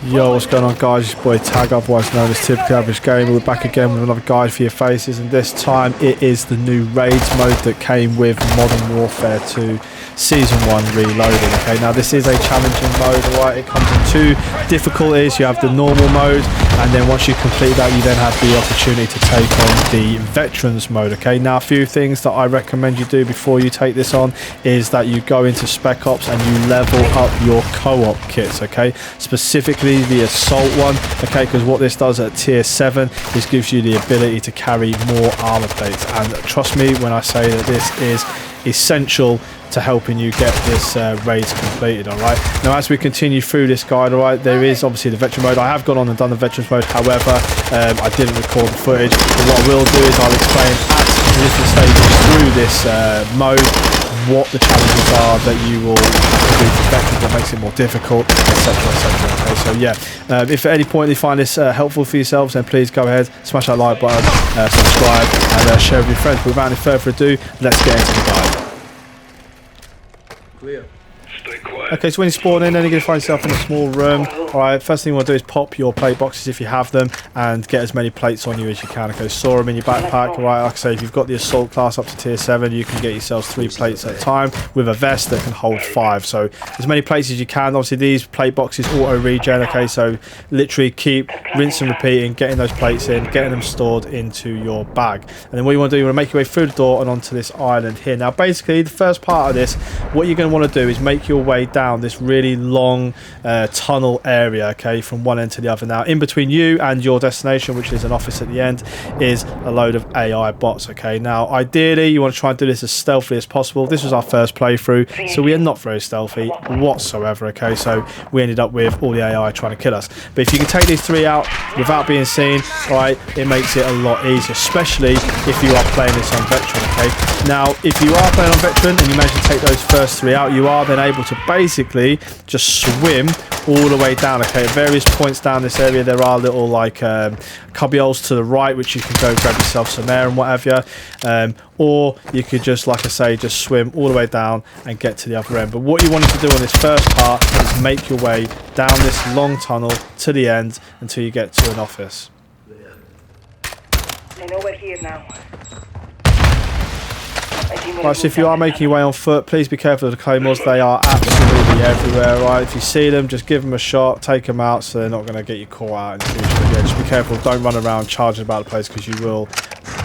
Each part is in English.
Yo, what's going on, guys? It's your boy Tag, otherwise known as Typical Average Gamer. We're back again with another guide for your faces, and this time it is the new Raids mode that came with Modern Warfare 2 Season 1 Reloading. Okay, now this is a challenging mode, alright? It comes in two difficulties. You have the normal mode, and then once you complete that, you then have the opportunity to take on the Veterans mode. Okay, now a few things that I recommend you do before you take this on is that you go into Spec Ops and you level up your co-op kits. Okay, specifically the assault one, okay, because what this does at tier 7 is gives you the ability to carry more armor plates, and trust me when I say that this is essential to helping you get this raids completed. All right, now as we continue through this guide, all right, there is obviously the veteran mode. I have gone on and done the veterans mode, however I didn't record the footage, but what I will do is I'll explain at different stages through this mode what the challenges are that you will do for veterans, what makes it more difficult, etc, etc. Okay, so yeah, if at any point you find this helpful for yourselves, then please go ahead, smash that like button, subscribe, and share with your friends. But without any further ado, let's get into the guide. Clear. Okay, so when you spawn in, then you're going to find yourself in a small room. Alright, first thing you want to do is pop your plate boxes if you have them, and get as many plates on you as you can. Okay, store them in your backpack. Alright, like I say, if you've got the assault class up to tier 7, you can get yourselves 3 plates at a time with a vest that can hold 5. So as many plates as you can. Obviously these plate boxes auto regen, okay, so literally keep rinse and repeating, getting those plates in, getting them stored into your bag. And then what you want to do, you want to make your way through the door and onto this island here. Now basically the first part of this, what you're going to want to do is make your way down this really long tunnel area, okay, from one end to the other. Now in between you and your destination, which is an office at the end, is a load of AI bots. Okay, now ideally you want to try and do this as stealthily as possible. This was our first playthrough, so we are not very stealthy whatsoever. Okay, so we ended up with all the AI trying to kill us, but if you can take these 3 out without being seen, right, it makes it a lot easier, especially if you are playing this on veteran. Okay, now if you are playing on veteran and you manage to take those first 3 out, you are then able to basically just swim all the way down. Okay, at various points down this area there are little like cubby holes to the right, which you can go grab yourself some air and whatever, or you could just, like I say, just swim all the way down and get to the other end. But what you wanted to do on this first part is make your way down this long tunnel to the end until you get to an office. I know we're here now. Right, so if you are making your way on foot, please be careful of the claymores. They are absolutely everywhere. Right, if you see them, just give them a shot, take them out, so they're not going to get you caught out in the future. But yeah, just be careful. Don't run around charging about the place, because you will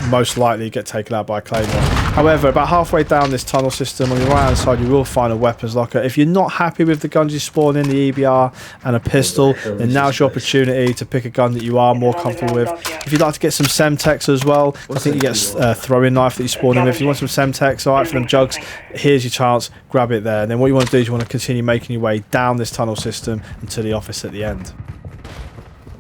most likely get taken out by a claymore. However, about halfway down this tunnel system, on your right hand side, you will find a weapons locker. If you're not happy with the guns you spawn in, the EBR and a pistol, then now's your opportunity to pick a gun that you are more comfortable with. If you'd like to get some Semtex as well, I think you get a throwing knife that you spawn in with. If you want some Semtex, alright, for them jugs, here's your chance, grab it there. And then what you want to do is you want to continue making your way down this tunnel system into the office at the end.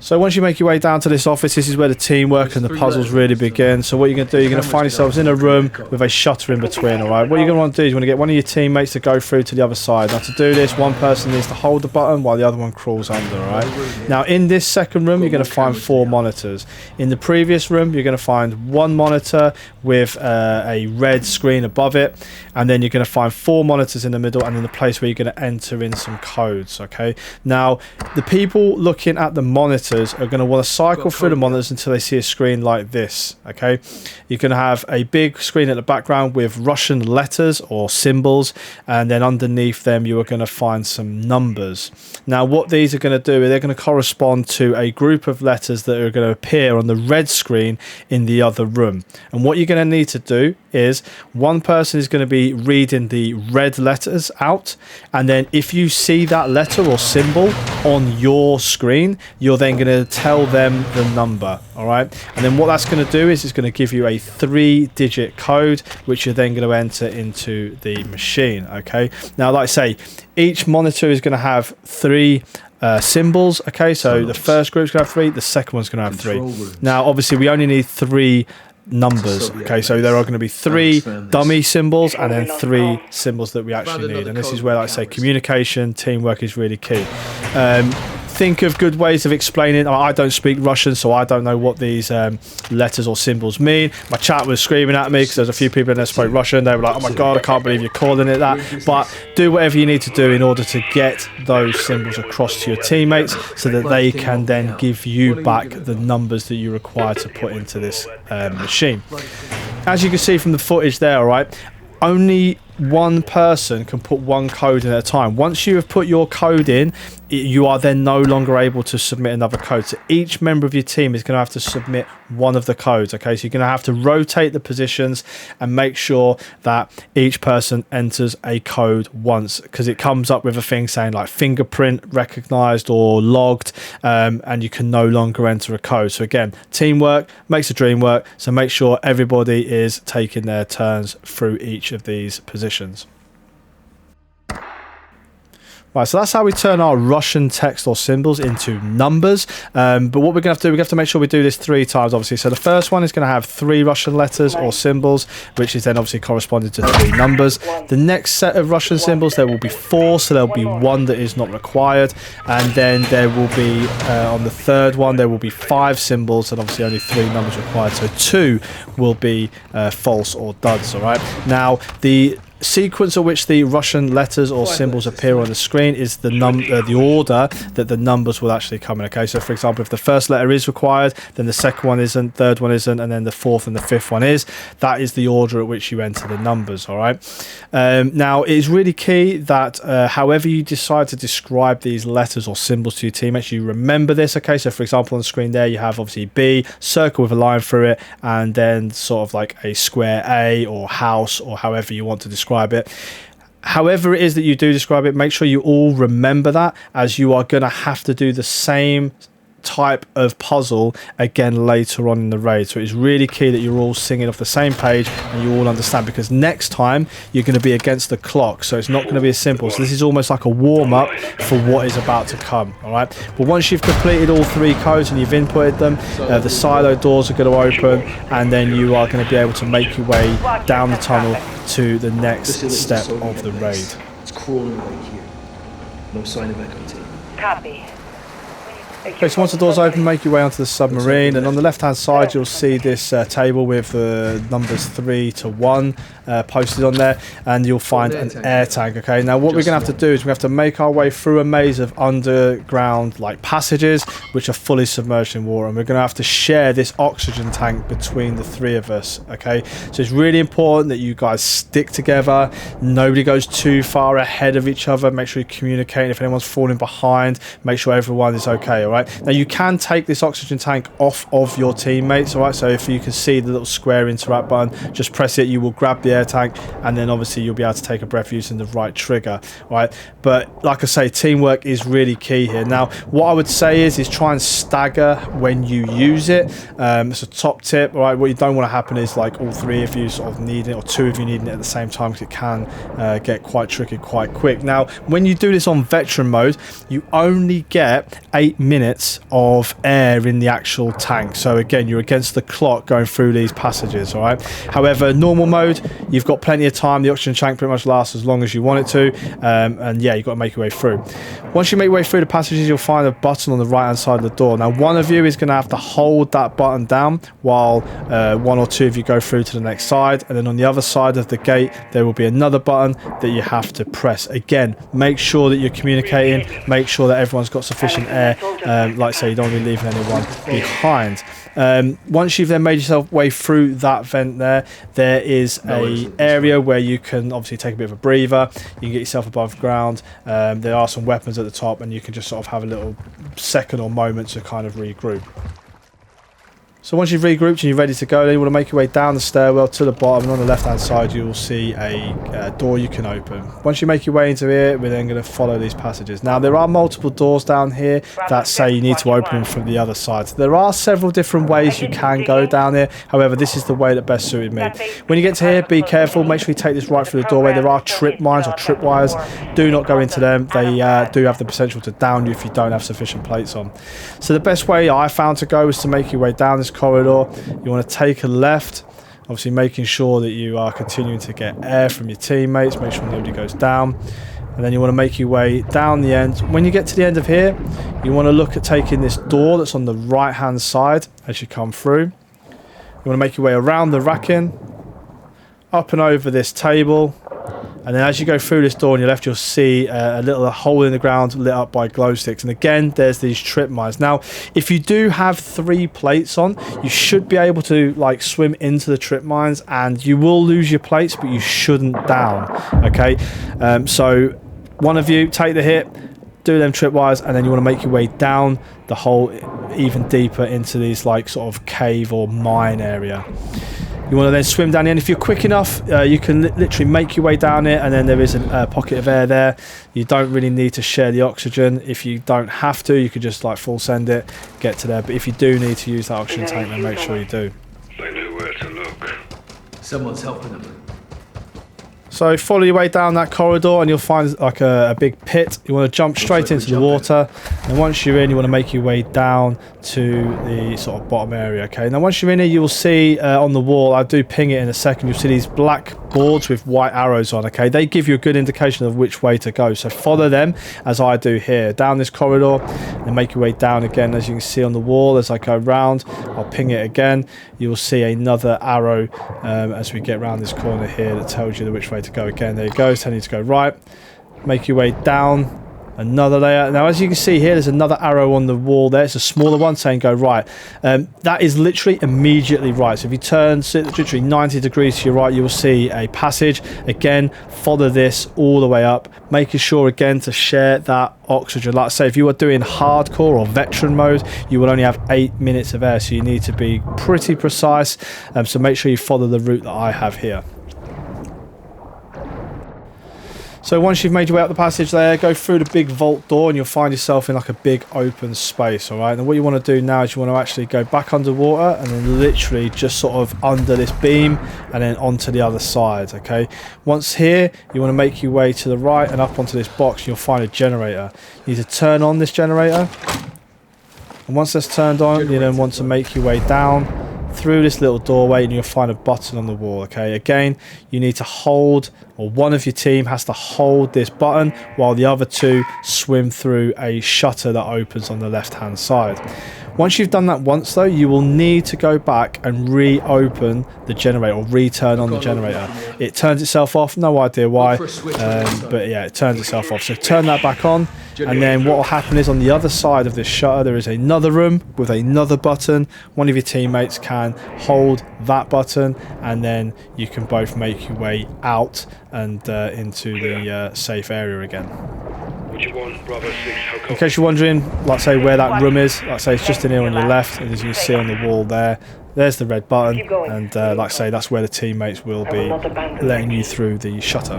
So once you make your way down to this office, this is where the teamwork and the puzzles really begin. So what you're going to do, you're going to find yourselves in a room with a shutter in between, all right? What you're going to want to do is you want to get one of your teammates to go through to the other side. Now to do this, one person needs to hold the button while the other one crawls under, all right? Now in this second room, you're going to find 4 monitors. In the previous room, you're going to find 1 monitor with a red screen above it, and then you're going to find 4 monitors in the middle, and in the place where you're going to enter in some codes, okay? Now the people looking at the monitors are going to want to cycle through the monitors until they see a screen like this. Okay, you're going to have a big screen at the background with Russian letters or symbols, and then underneath them you are going to find some numbers. Now what these are going to do is they're going to correspond to a group of letters that are going to appear on the red screen in the other room. And what you're going to need to do is one person is going to be reading the red letters out, and then if you see that letter or symbol on your screen, you're then going to tell them the number. All right, and then what that's going to do is it's going to give you a 3-digit code, which you're then going to enter into the machine. Okay, now like I say, each monitor is going to have 3 symbols. Okay, so the first group's going to have 3, the second one's going to have 3. Now obviously we only need 3 numbers. Okay, so there are going to be 3 dummy symbols and then 3 symbols that we actually need, and this is where, like I say, communication, teamwork is really key. think of good ways of explaining. I don't speak Russian, so I don't know what these letters or symbols mean. My chat was screaming at me because there's a few people in there spoke Russian. They were like, oh my god, I can't believe you're calling it that. But do whatever you need to do in order to get those symbols across to your teammates so that they can then give you back the numbers that you require to put into this machine. As you can see from the footage there, all right, only one person can put one code in at a time. Once you have put your code in, you are then no longer able to submit another code. So each member of your team is going to have to submit one of the codes. Okay, so you're going to have to rotate the positions and make sure that each person enters a code once, because it comes up with a thing saying like fingerprint recognized or logged, and you can no longer enter a code. So again, teamwork makes the dream work. So make sure everybody is taking their turns through each of these positions. Right, so that's how we turn our Russian text or symbols into numbers. But what we're going to have to do, we have to make sure we do this 3 times, obviously. So the first one is going to have 3 Russian letters or symbols, which is then obviously corresponding to 3 numbers. The next set of Russian symbols, there will be 4, so there'll be 1 that is not required. And then there will be, on the third one, there will be 5 symbols, and obviously only 3 numbers required. So 2 will be false or duds, all right? Now, the sequence of which the Russian letters or symbols appear on the screen is the order that the numbers will actually come in. Okay, so for example, if the first letter is required, then the second one isn't, third one isn't, and then the fourth and the fifth one is. That is the order at which you enter the numbers. All right. Now it is really key that however you decide to describe these letters or symbols to your teammates, you remember this. Okay, so for example, on the screen there you have obviously B, circle with a line through it, and then sort of like a square A or house, or however you want to describe it. However it is that you do describe it, make sure you all remember that, as you are going to have to do the same type of puzzle again later on in the raid. So it's really key that you're all singing off the same page and you all understand, because next time you're going to be against the clock, so it's not going to be as simple. So this is almost like a warm-up for what is about to come. All right, but once you've completed all 3 codes and you've inputted them, the silo doors are going to open, and then you are going to be able to make your way down the tunnel to the next step of the raid. It's crawling right here. No sign of Echo team. Copy. Okay, so once the doors open, make your way onto the submarine, and on the left hand side you'll see this table with numbers 3 to 1 posted on there, and you'll find an air tank. Okay, now what we're going to have to do is we have to make our way through a maze of underground like passages which are fully submerged in water, and we're going to have to share this oxygen tank between the 3 of us. Okay, so it's really important that you guys stick together, nobody goes too far ahead of each other, make sure you communicate. If anyone's falling behind, make sure everyone is okay. All right, now you can take this oxygen tank off of your teammates. All right, so if you can see the little square interact button, just press it, you will grab the air tank, and then obviously you'll be able to take a breath using the right trigger. All right, but like I say, teamwork is really key here. Now what I would say is try and stagger when you use it. It's a top tip. All right, what you don't want to happen is like all 3 of you sort of need it, or 2 of you needing it at the same time, because it can get quite tricky quite quick. Now when you do this on veteran mode, you only get 8 minutes of air in the actual tank, so again you're against the clock going through these passages. All right, however normal mode you've got plenty of time. The oxygen tank pretty much lasts as long as you want it to, and yeah, you've got to make your way through. Once you make your way through the passages, you'll find a button on the right hand side of the door. Now one of you is going to have to hold that button down while 1 or 2 of you go through to the next side, and then on the other side of the gate there will be another button that you have to press. Again, make sure that you're communicating, make sure that everyone's got sufficient air, like I say, you don't want to be leaving anyone behind. Once you've then made yourself way through that vent there is a area where you can obviously take a bit of a breather, you can get yourself above ground. There are some weapons at the top, and you can just sort of have a little second or moment to kind of regroup. So once you've regrouped and you're ready to go, then you want to make your way down the stairwell to the bottom, and on the left hand side you will see a door you can open. Once you make your way into here, we're then going to follow these passages. Now there are multiple doors down here that say you need to open them from the other side. So there are several different ways you can go down here, however this is the way that best suited me. When you get to here, be careful, make sure you take this right through the doorway. There are trip mines or trip wires, do not go into them. They do have the potential to down you if you don't have sufficient plates on. So the best way I found to go is to make your way down this corridor. You want to take a left, obviously making sure that you are continuing to get air from your teammates, make sure nobody goes down. and then you want to make your way down the end. When you get to the end of here, you want to look at taking this door that's on the right hand side as you come through. You want to make your way around the racking, up and over this table, and then as you go through this door on your left, you'll see a little hole in the ground lit up by glow sticks. And again, there's these trip mines. Now, if you do have 3 plates on, you should be able to like swim into the trip mines, and you will lose your plates, but you shouldn't down. Okay, so one of you take the hit, do them tripwires, and then you want to make your way down the hole even deeper into these like sort of cave or mine area. You want to then swim down the end. If you're quick enough, you can literally make your way down it, and then there is a pocket of air there. You don't really need to share the oxygen. If you don't have to, you could just like full send it, get to there. But if you do need to use that oxygen tank, then make sure you do. They knew where to look. Someone's helping them. So follow your way down that corridor and you'll find like a big pit. You want to jump straight into the water, and once you're in, you want to make your way down to the sort of bottom area. Okay, now once you're in here, you will see on the wall, I do ping it in a second, you'll see these black boards with white arrows on. Okay, they give you a good indication of which way to go, so follow them as I do here down this corridor, and make your way down again. As you can see on the wall, as I go round, I'll ping it again. You will see another arrow as we get around this corner here that tells you which way to go. Again, there you go, it's telling you to go right. Make your way down another layer. Now as you can see here, there's another arrow on the wall there. It's a smaller one saying go right. That is literally immediately right. So if you turn literally 90 degrees to your right, you will see a passage. Again, follow this all the way up, making sure again to share that oxygen. Like I say, if you are doing hardcore or veteran mode, you will only have 8 minutes of air, so you need to be pretty precise. So make sure you follow the route that I have here. So once you've made your way up the passage there, go through the big vault door and you'll find yourself in like a big open space, alright? And what you want to do now is you want to actually go back underwater and then literally just sort of under this beam and then onto the other side, okay? Once here, you want to make your way to the right and up onto this box, you'll find a generator. You need to turn on this generator. And once that's turned on, you then want to make your way down through this little doorway and you'll find a button on the wall. Okay, again, you need to hold, or one of your team has to hold this button while the other 2 swim through a shutter that opens on the left hand side. Once you've done that once though, you will need to go back and reopen the generator, or return on the generator. It turns itself off, no idea why, but yeah, it turns itself off. So turn that back on, and then what will happen is on the other side of this shutter there is another room with another button. One of your teammates can hold that button, and then you can both make your way out and into the safe area again. What you want, Bravo 6? In case you're wondering, like say where that room is, like say it's just in here on your left, and as you can see on the wall there, there's the red button, and like I say, that's where the teammates will be letting you through the shutter.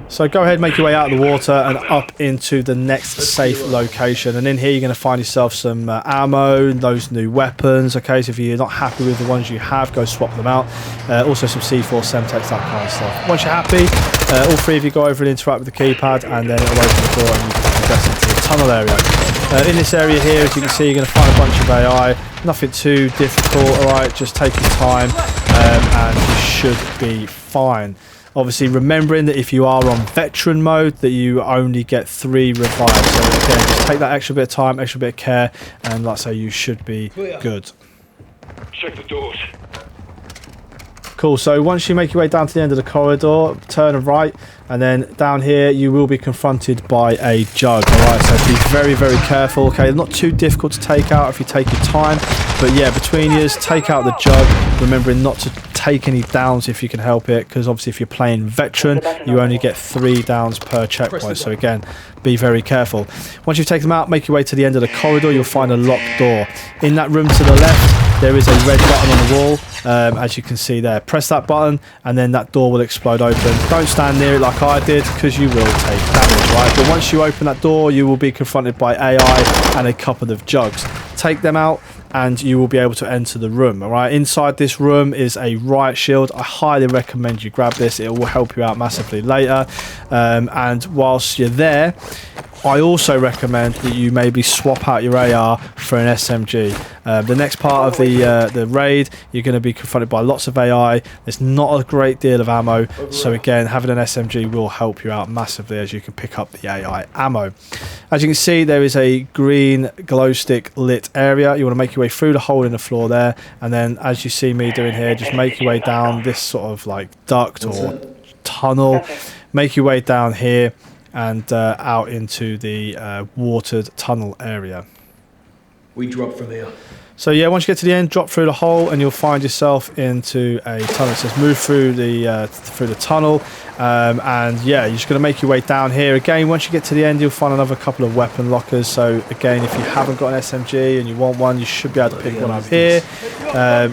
So go ahead, make your way out of the water and up into the next safe location, and in here you're going to find yourself some ammo, those new weapons. Okay, so if you're not happy with the ones you have, go swap them out. Also some C4, Semtex, that kind of stuff. Once you're happy, all 3 of you go over and interact with the keypad, and then it'll open the door and you can progress into the tunnel area. In this area here, as you can see, you're going to find a bunch of AI. Nothing too difficult, alright, just take your time and you should be fine. Obviously remembering that if you are on veteran mode that you only get 3 revives. So again, just take that extra bit of time, extra bit of care, and like I say, you should be good. Check the doors. Cool, so once you make your way down to the end of the corridor, turn right, and then down here you will be confronted by a jug. Alright, so be very, very careful. Okay, not too difficult to take out if you take your time, but yeah, between you, take out the jug, remembering not to take any downs if you can help it, because obviously if you're playing veteran, you only get 3 downs per checkpoint, so again, be very careful. Once you've taken them out, make your way to the end of the corridor, you'll find a locked door. In that room to the left, there is a red button on the wall, as you can see there. Press that button and then that door will explode open. Don't stand near it like I did, because you will take damage, right? But once you open that door, you will be confronted by AI and a couple of jugs. Take them out and you will be able to enter the room. All right, inside this room is a riot shield. I highly recommend you grab this. It will help you out massively later. And whilst you're there, I also recommend that you maybe swap out your AR for an SMG. The next part of the raid, you're going to be confronted by lots of AI. There's not a great deal of ammo, so again, having an SMG will help you out massively as you can pick up the AI ammo. As you can see, there is a green glow stick lit area. You want to make your way through the hole in the floor there, and then as you see me doing here, just make your way down this sort of like duct or tunnel. Make your way down here and out into the watered tunnel area. We drop from there. So yeah, once you get to the end, drop through the hole and you'll find yourself into a tunnel. It says move through the tunnel, and yeah, you're just going to make your way down here. Again, once you get to the end, you'll find another couple of weapon lockers. So again, if you haven't got an SMG and you want one, you should be able to pick one up here.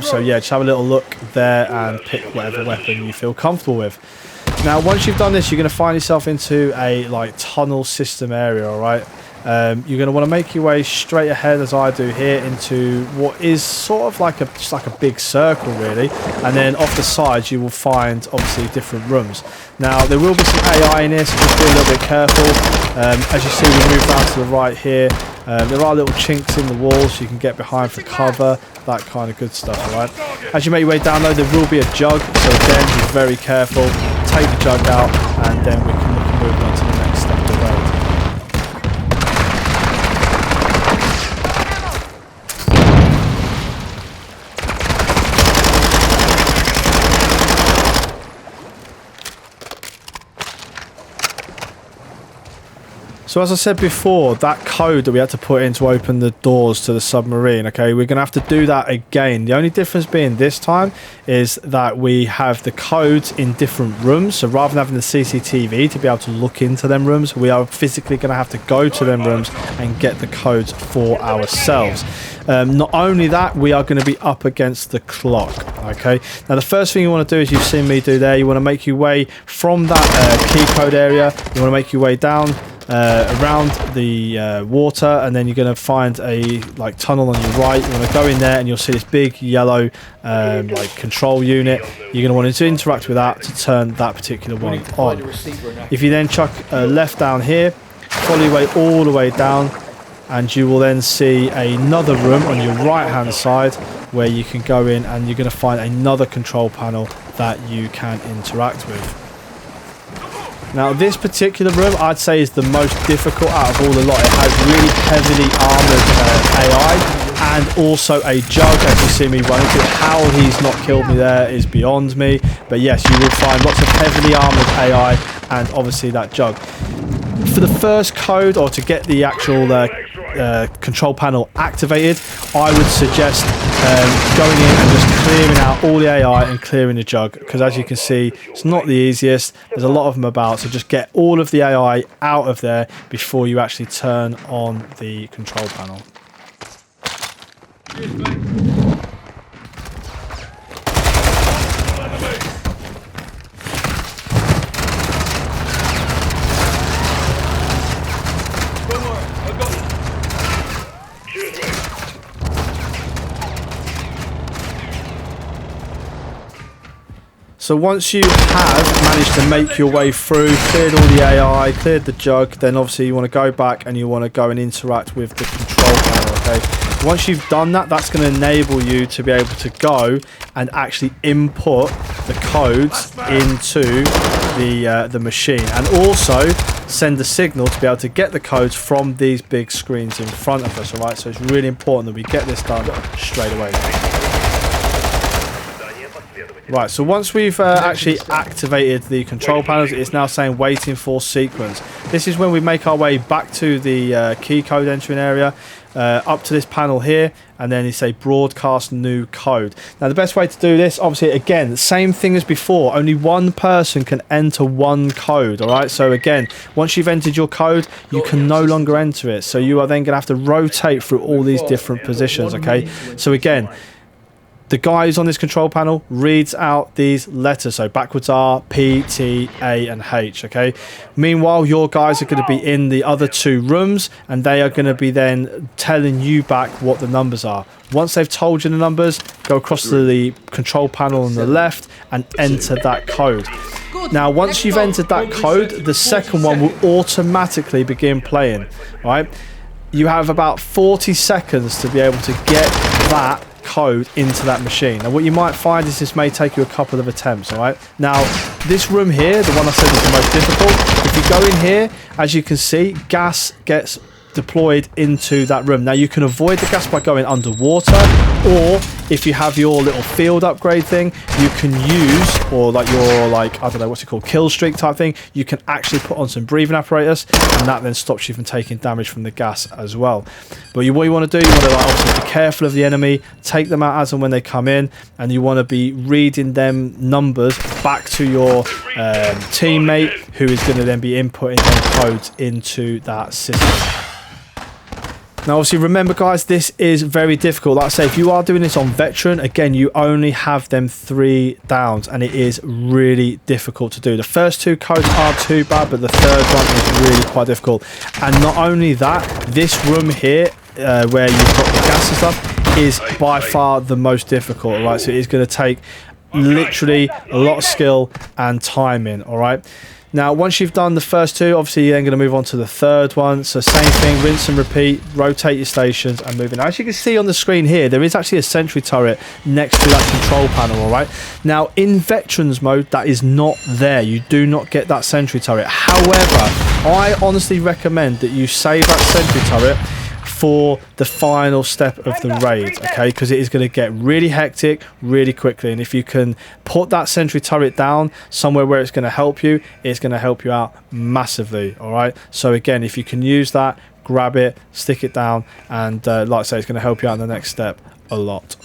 So yeah, just have a little look there and pick whatever weapon you feel comfortable with. Now, once you've done this, you're going to find yourself into a like tunnel system area, all right? You're going to want to make your way straight ahead, as I do here, into what is sort of like just like a big circle, really. And then off the sides, you will find, obviously, different rooms. Now, there will be some AI in here, so just be a little bit careful. As you see, we move down to the right here. There are little chinks in the walls, so you can get behind for cover, that kind of good stuff, all right? As you make your way down, though, there will be a jug, so again, be very careful. Take the jug out, and then we can look at moving on to the next step of the road. So as I said before, that code that we had to put in to open the doors to the submarine, okay, we're going to have to do that again. The only difference being this time is that we have the codes in different rooms. So rather than having the CCTV to be able to look into them rooms, we are physically going to have to go to them rooms and get the codes for ourselves. Not only that, we are going to be up against the clock. Okay, now the first thing you want to do, is you've seen me do there, you want to make your way from that key code area. You want to make your way down around the water, and then you're going to find a like tunnel on your right. You want to go in there and you'll see this big yellow like control unit. You're going to want to interact with that to turn that particular one on. If you then chuck left down here, follow your way all the way down, and you will then see another room on your right hand side where you can go in, and you're going to find another control panel that you can interact with. Now, this particular room, I'd say, is the most difficult out of all the lot. It has really heavily armoured AI and also a jug, as you see me running through. How he's not killed me there is beyond me. But yes, you will find lots of heavily armoured AI and obviously that jug. For the first code, or to get the actual control panel activated, I would suggest going in and just clearing out all the AI and clearing the jug, because as you can see, it's not the easiest. There's a lot of them about, so just get all of the AI out of there before you actually turn on the control panel. So once you have managed to make your way through, cleared all the AI, cleared the jug, then obviously you want to go back and you want to go and interact with the control panel, okay? Once you've done that, that's going to enable you to be able to go and actually input the codes into the machine, and also send a signal to be able to get the codes from these big screens in front of us, all right? So it's really important that we get this done straight away. Right, so once we've actually activated the control panels, it's now saying waiting for sequence. This is when we make our way back to the key code entering area, up to this panel here, and then you say broadcast new code. Now the best way to do this, obviously, again, the same thing as before, only one person can enter one code, all right? So again, once you've entered your code, you can no longer enter it. So you are then going to have to rotate through all these different positions, okay? So again, the guy who's on this control panel reads out these letters, so backwards R, P, T, A, and H, okay? Meanwhile, your guys are going to be in the other two rooms, and they are going to be then telling you back what the numbers are. Once they've told you the numbers, go across to the control panel on the left and enter that code. Now, once you've entered that code, the second one will automatically begin playing, right? You have about 40 seconds to be able to get that code into that machine. Now, what you might find is this may take you a couple of attempts, all right? Now, this room here, the one I said is the most difficult, if you go in here, as you can see, gas gets deployed into that room. Now, you can avoid the gas by going underwater, or if you have your little field upgrade thing, you can use, or like your, like, I don't know, what's it called, kill streak type thing, you can actually put on some breathing apparatus, and that then stops you from taking damage from the gas as well. But what you want to do, you want to, like, obviously be careful of the enemy, take them out as and when they come in, and you want to be reading them numbers back to your teammate, who is going to then be inputting them codes into that system. Now, obviously, remember, guys, this is very difficult. Like I say, if you are doing this on veteran, again, you only have them 3 downs, and it is really difficult to do. The first 2 codes aren't too bad, but the third one is really quite difficult. And not only that, this room here, where you've got the gas and stuff, is by far the most difficult, right? So it is going to take literally a lot of skill and timing, all right? Now, once you've done the first 2, obviously you're then going to move on to the third one. So same thing, rinse and repeat, rotate your stations and move in. As you can see on the screen here, there is actually a sentry turret next to that control panel, all right? Now, in Veterans mode, that is not there. You do not get that sentry turret. However, I honestly recommend that you save that sentry turret for the final step of the raid, okay, because it is going to get really hectic really quickly, and if you can put that sentry turret down somewhere where it's going to help you, it's going to help you out massively, all right? So again, if you can use that, grab it, stick it down, and like I say, it's going to help you out in the next step a lot.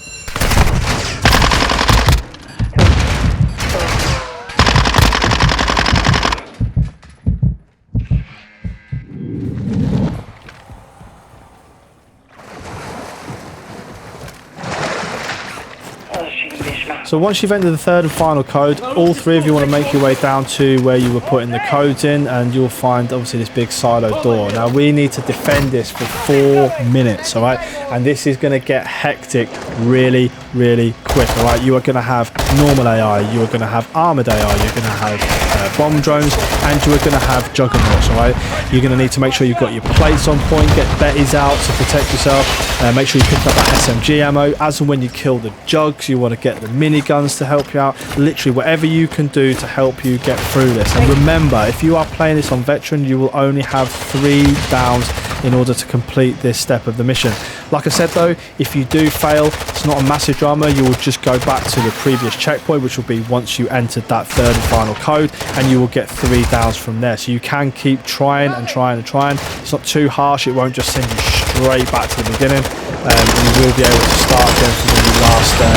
So once you've entered the third and final code, all 3 of you want to make your way down to where you were putting the codes in, and you'll find obviously this big silo door. Now, we need to defend this for 4 minutes, all right? And this is going to get hectic really, really quick, all right? You are going to have normal AI, you are going to have armored AI, you're going to have bomb drones, and you are going to have juggernauts, all right? You're going to need to make sure you've got your plates on point, get betties out to protect yourself, make sure you pick up that SMG ammo. As and when you kill the jugs, you want to get the mini guns to help you out. Literally whatever you can do to help you get through this. And remember, if you are playing this on veteran, you will only have 3 downs in order to complete this step of the mission. Like I said though, if you do fail, it's not a massive drama. You will just go back to the previous checkpoint, which will be once you entered that third and final code, and you will get 3 downs from there. So you can keep trying and trying and trying. It's not too harsh. It won't just send you straight back to the beginning. You will be able to start again from when you last the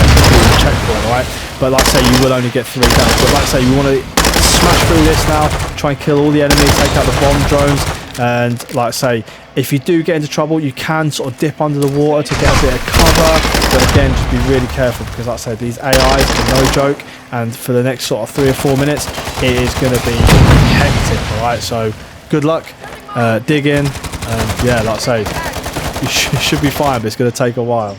checkpoint, all right? But like I say, you will only get 3 downs. But like I say, you want to smash through this now, try and kill all the enemies, take out the bomb drones, and like I say, if you do get into trouble, you can sort of dip under the water to get a bit of cover, but again, just be really careful, because like I said, these AIs are no joke, and for the next sort of 3 or 4 minutes, it is going to be hectic, alright? So good luck, dig in, and yeah, like I say, you should be fine, but it's going to take a while.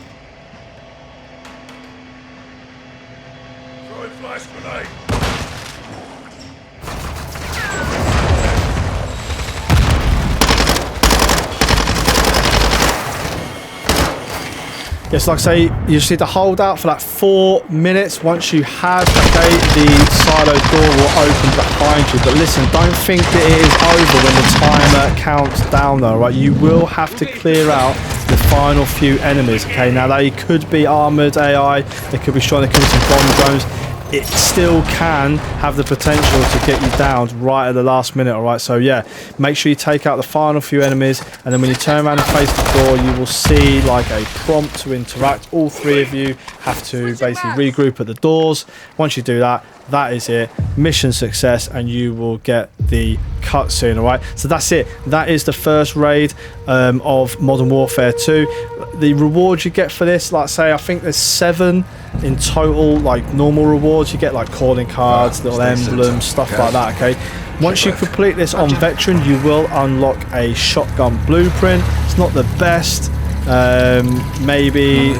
Yes, like I say, you just need to hold out for that 4 minutes. Once you have, okay, the silo door will open behind you. But listen, don't think that it is over when the timer counts down though, right? You will have to clear out the final few enemies, okay? Now, they could be armoured AI, they could be strong, they could be some bomb drones. It still can have the potential to get you down right at the last minute, all right? So yeah, make sure you take out the final few enemies, and then when you turn around and face the door, you will see like a prompt to interact. All 3 of you have to basically regroup at the doors. Once you do that, that is it, mission success, and you will get the cutscene, all right? So that's it. That is the first raid of Modern Warfare 2. The rewards you get for this, like I say, I think there's 7 in total, like normal rewards. You get like calling cards, little emblems, stuff like that, okay? Once you complete this on veteran, you will unlock a shotgun blueprint. It's not the best, maybe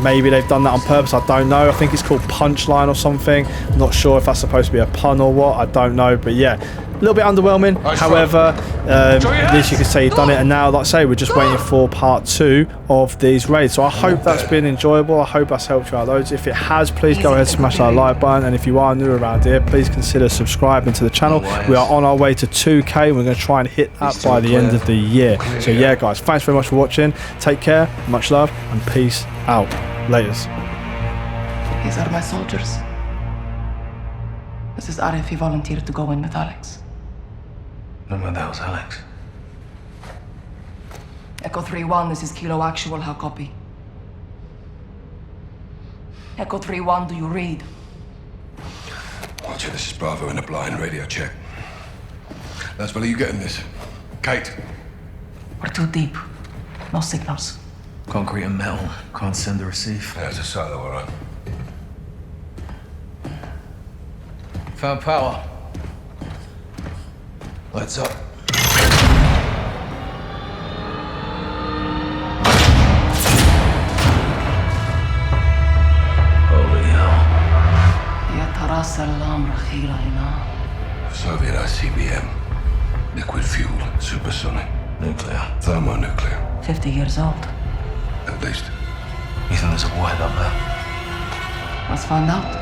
Maybe they've done that on purpose, I don't know. I think it's called Punchline or something. I'm not sure if that's supposed to be a pun or what, I don't know. But yeah, a little bit underwhelming. However, at least you can say you've done it. And now, like I say, we're just waiting for part 2 of these raids. So I hope that's been enjoyable. I hope that's helped you out loads. If it has, please go ahead and smash that like button. And if you are new around here, please consider subscribing to the channel. We are on our way to 2K. We're going to try and hit that by the end of the year. So yeah, guys, thanks very much for watching. Take care, much love, and peace out. Laters. These are my soldiers. This is Arif. He volunteered to go in with Alex. Then where the hell's Alex? Echo 3-1, this is Kilo Actual. How copy? Echo 3-1, do you read? Roger, this is Bravo in a blind radio check. Laswell, are you getting this? Kate? We're too deep. No signals. Concrete and metal. Can't send or receive. Yeah, it's a silo, all right. Found power. Lights up. Holy hell. Ya tara salam rakhila hina. Soviet ICBM. Liquid fuel, supersonic. Nuclear. Thermonuclear, 50 years old. at least. You think there's a warhead up there? Let's find out.